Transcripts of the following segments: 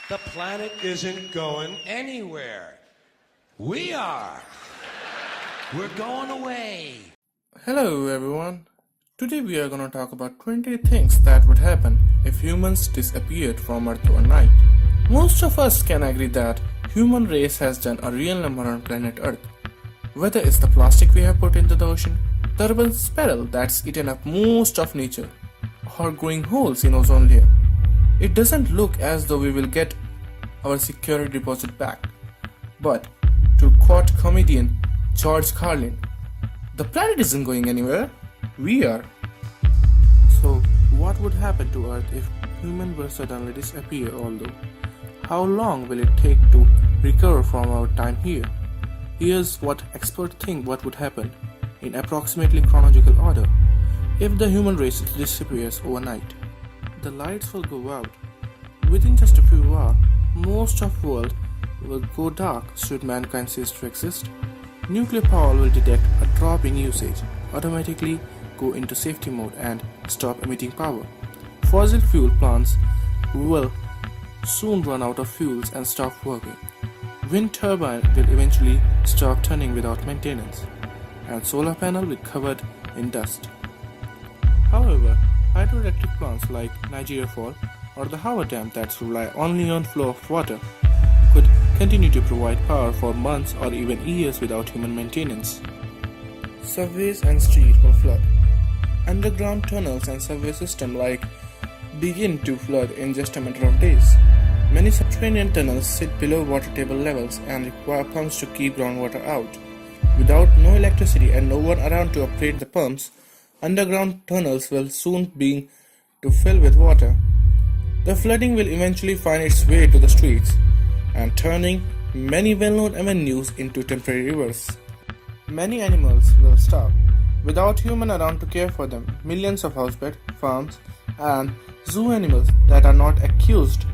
The planet isn't going anywhere. We are. We're going away. Hello everyone. Today we are going to talk about 20 things that would happen if humans disappeared from Earth overnight. Most of us can agree that human race has done a real number on planet Earth. Whether it's the plastic we have put into the ocean, the urban sparrow that's eaten up most of nature, or growing holes in ozone layer. It doesn't look as though we will get our security deposit back. But to quote comedian George Carlin, the planet isn't going anywhere, we are. So what would happen to Earth if humans were suddenly disappear? Although, how long will it take to recover from our time here? Here's what experts think what would happen in approximately chronological order if the human race disappears overnight. The lights will go out. Within just a few hours, most of the world will go dark should mankind cease to exist. Nuclear power will detect a drop in usage, automatically go into safety mode and stop emitting power. Fossil fuel plants will soon run out of fuels and stop working. Wind turbine will eventually stop turning without maintenance, and solar panel will be covered in dust. However, hydroelectric plants like Niagara Falls or the Howard Dam that rely only on flow of water could continue to provide power for months or even years without human maintenance. Subways and streets will flood. Underground tunnels and subway systems begin to flood in just a matter of days. Many subterranean tunnels sit below water table levels and require pumps to keep groundwater out. Without no electricity and no one around to operate the pumps, underground tunnels will soon begin to fill with water. The flooding will eventually find its way to the streets and turning many well-known avenues into temporary rivers. Many animals will starve. Without humans around to care for them, millions of housepets, farms, and zoo animals that are not accused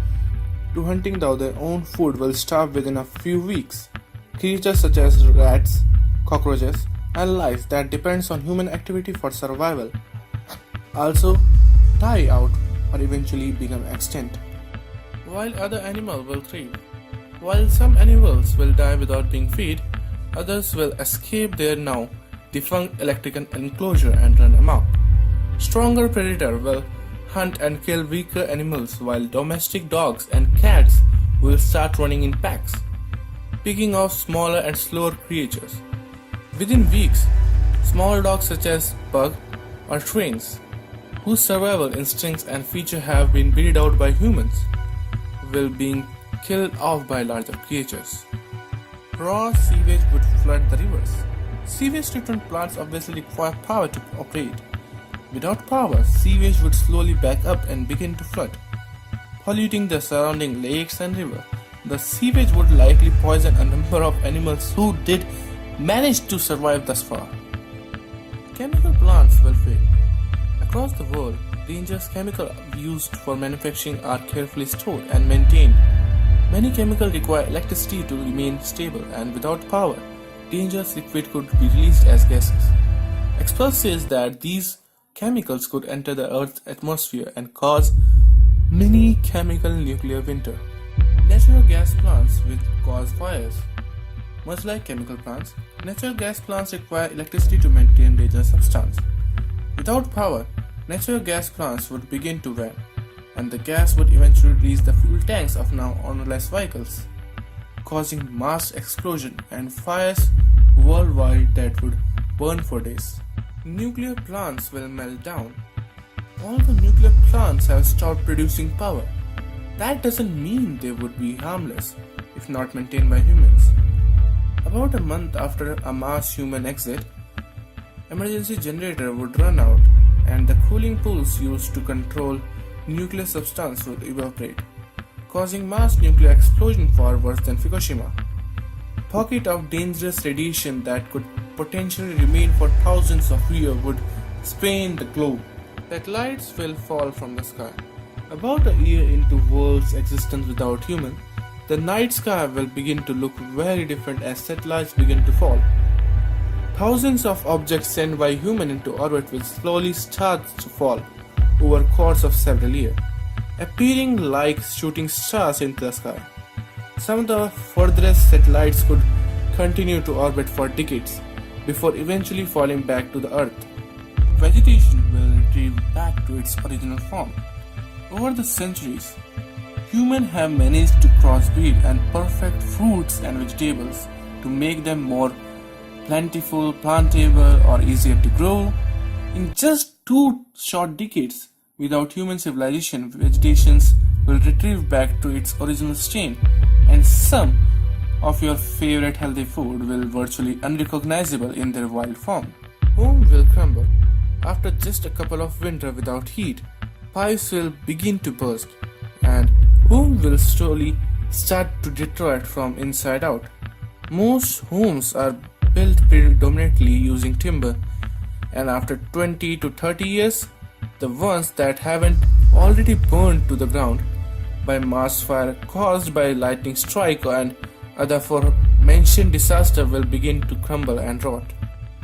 to hunting down their own food will starve within a few weeks. Creatures such as rats, cockroaches, and lice that depends on human activity for survival also die out or eventually become extinct, while other animals will thrive. While some animals will die without being fed, others will escape their now defunct electrical enclosure and run amok. Stronger predator will hunt and kill weaker animals, while domestic dogs and cats will start running in packs, picking off smaller and slower creatures. Within weeks, small dogs such as pug or twins, whose survival instincts and features have been weeded out by humans, will be killed off by larger creatures. Raw sewage would flood the rivers. Sewage treatment plants obviously require power to operate. Without power, sewage would slowly back up and begin to flood, polluting the surrounding lakes and rivers. The sewage would likely poison a number of animals who did manage to survive thus far. Chemical plants will fail. Across the world, dangerous chemicals used for manufacturing are carefully stored and maintained. Many chemicals require electricity to remain stable, and without power, dangerous liquid could be released as gases. Experts say that these chemicals could enter the Earth's atmosphere and cause mini chemical nuclear winter. Natural gas plants will cause fires. Much like chemical plants, natural gas plants require electricity to maintain dangerous substance. Without power, natural gas plants would begin to vent, and the gas would eventually reach the fuel tanks of now ownerless vehicles, causing mass explosion and fires worldwide that would burn for days. Nuclear plants will melt down. All the nuclear plants have stopped producing power. That doesn't mean they would be harmless if not maintained by humans. About a month after a mass human exit, emergency generator would run out and the cooling pools used to control nuclear substance would evaporate, causing mass nuclear explosion far worse than Fukushima. Pocket of dangerous radiation that could potentially remain for thousands of years would span the globe. Satellites will fall from the sky. About a year into world's existence without humans, the night sky will begin to look very different as satellites begin to fall. Thousands of objects sent by humans into orbit will slowly start to fall over a course of several years. appearing like shooting stars into the sky. Some of the furthest satellites could continue to orbit for decades before eventually falling back to the Earth. Vegetation will retrieve back to its original form. Over the centuries, humans have managed to crossbreed and perfect fruits and vegetables to make them more plentiful, plantable, or easier to grow. In just 2 short decades, without human civilization, vegetations will retrieve back to its original state, and some of your favorite healthy food will virtually unrecognizable in their wild form. Home will crumble. After just a couple of winters without heat, pipes will begin to burst, and home will slowly start to deteriorate from inside out. Most homes are built predominantly using timber, and after 20 to 30 years, the ones that haven't already burned to the ground by mass fire caused by lightning strike and other aforementioned disaster will begin to crumble and rot.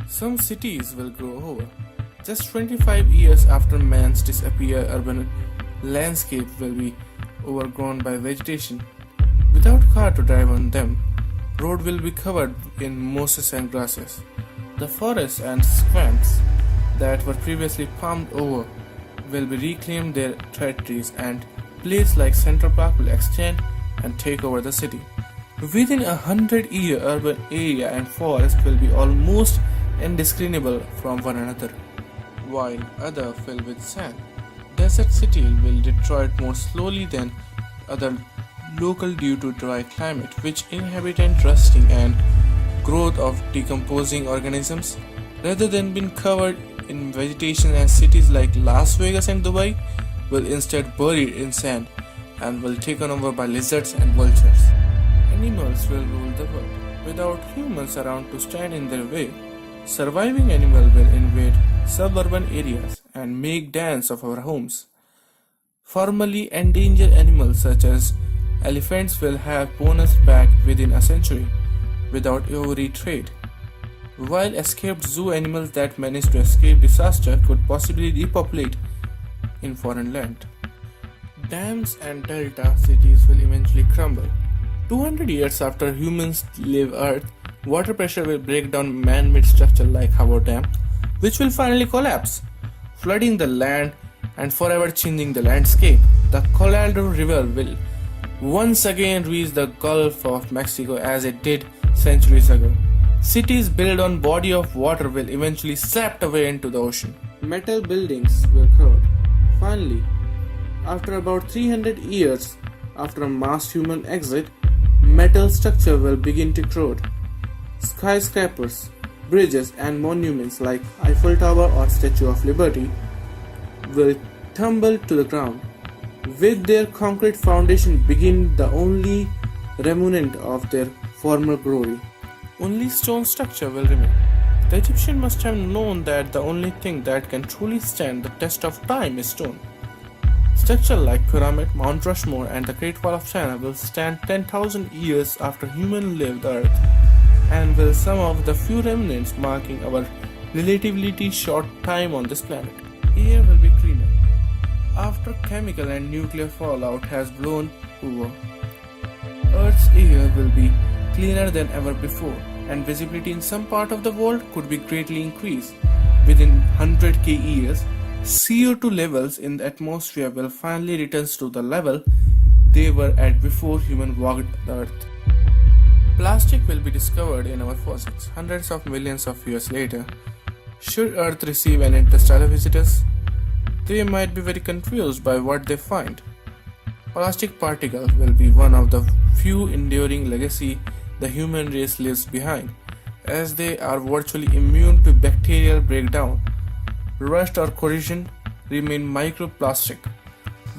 Some cities will grow over. Just 25 years after man's disappear, urban landscape will be overgrown by vegetation. Without car to drive on them, road will be covered in mosses and grasses. The forests and swamps that were previously palmed over will be reclaimed their territories, and places like Central Park will extend and take over the city. Within 100 years, urban area and forest will be almost indiscernible from one another, while other filled with sand. Desert city will deteriorate more slowly than other local due to dry climate, which inhibit rusting and growth of decomposing organisms. Rather than being covered in vegetation, and cities like Las Vegas and Dubai will instead buried in sand and will taken over by lizards and vultures. Animals will rule the world without humans around to stand in their way. Surviving animals will invade suburban areas and make dens of our homes. Formerly endangered animals such as elephants will have bonus back within a century without every trade, while escaped zoo animals that managed to escape disaster could possibly repopulate in foreign land. Dams and delta cities will eventually crumble. 200 years after humans leave Earth, water pressure will break down man-made structures like Howard Dam, which will finally collapse, flooding the land and forever changing the landscape. The Colorado River will once again reach the Gulf of Mexico as it did centuries ago. Cities built on body of water will eventually swept away into the ocean. Metal buildings will corrode. Finally, after about 300 years after a mass human exit, metal structure will begin to corrode. Skyscrapers, bridges and monuments like Eiffel Tower or Statue of Liberty will tumble to the ground. With their concrete foundation begin the only remnant of their former glory. Only stone structure will remain. The Egyptians must have known that the only thing that can truly stand the test of time is stone. Structure like Pyramid, Mount Rushmore and the Great Wall of China will stand 10,000 years after humans left the Earth, and will some of the few remnants marking our relatively short time on this planet. Air will be cleaner after chemical and nuclear fallout has blown over. Earth's air will be cleaner than ever before, and visibility in some part of the world could be greatly increased. Within 100k years, CO2 levels in the atmosphere will finally return to the level they were at before humans walked the Earth. Plastic will be discovered in our fossils hundreds of millions of years later. Should Earth receive any interstellar visitors, they might be very confused by what they find. Plastic particles will be one of the few enduring legacy the human race leaves behind, as they are virtually immune to bacterial breakdown. Rust or corrosion remain. Microplastic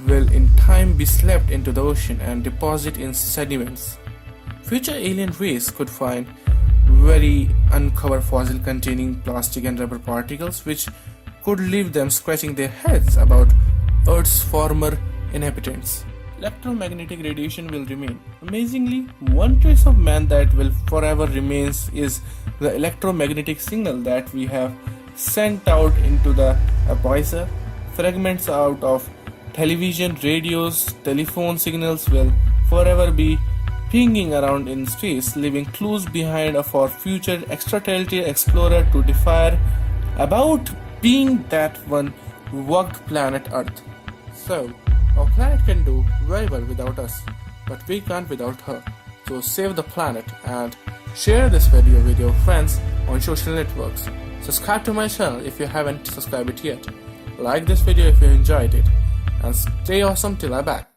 will in time be swept into the ocean and deposit in sediments. Future alien race could find very uncover fossil containing plastic and rubber particles, which could leave them scratching their heads about Earth's former inhabitants. Electromagnetic radiation will remain. Amazingly, one trace of man that will forever remains is the electromagnetic signal that we have sent out into the abyss. Fragments out of television, radios, telephone signals will forever be pinging around in space, leaving clues behind for future extraterrestrial explorer to decipher about being that one who walked planet Earth. So, our planet can do very well without us, but we can't without her. So save the planet and share this video with your friends on social networks. Subscribe to my channel if you haven't subscribed it yet. Like this video if you enjoyed it. And stay awesome till I'm back.